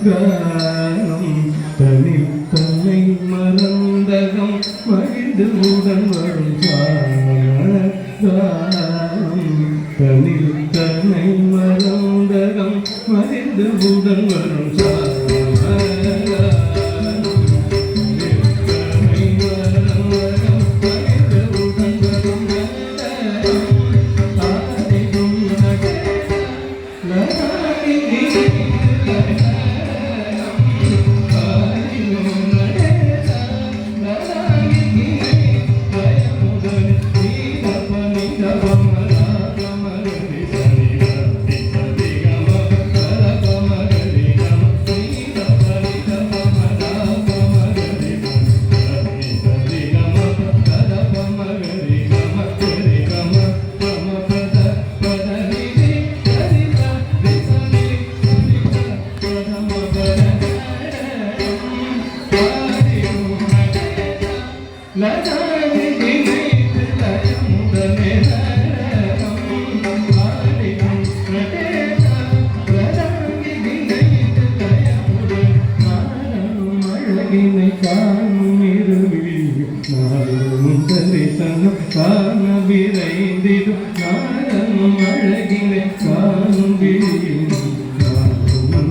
கானம் தனித்தன்னை மறந்தகம் மகிழ்ந்து உடன் வரும் கானம் தனித்தன்னை மறந்தகம் மகிழ்ந்து உடன் வரும் விரைந்திடும் நாடனும் அழகினை காணும்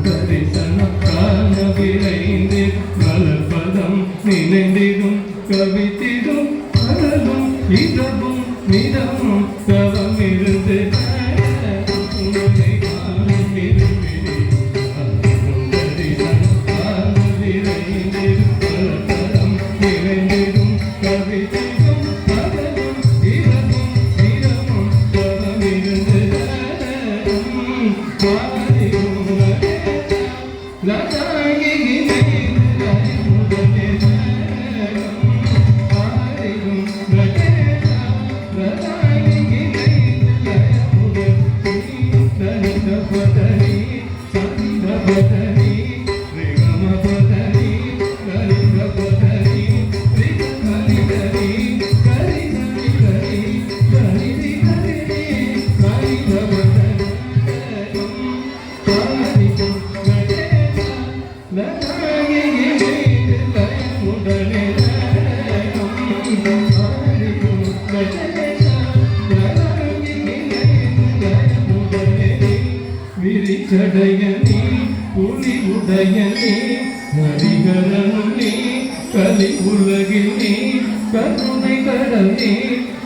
தரிசனம் காண விரைந்திடும் மலர்பதம் நினைந்திடும் கவித்திடும் அழகும் இதமும் நிதமும் தவமிருந்து விரிச்சடையனே புலி உடையனே ஹரிகரனும் நீ கலி உலகில் நீ கருணை கடலே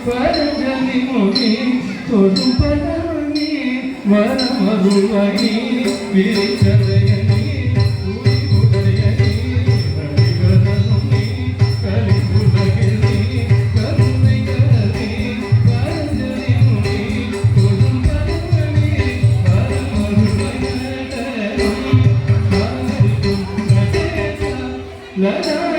பரஞ்சலி மொழி தொடும் பரவனே வரமருளனே விரிச்சடையனே புலி உடையனே ஹரிகரனும் நீ கலி உலகில் நீ கருணை கடலே பரஞ்சலி மொழி தொடும் பரவனே வரமருளனே La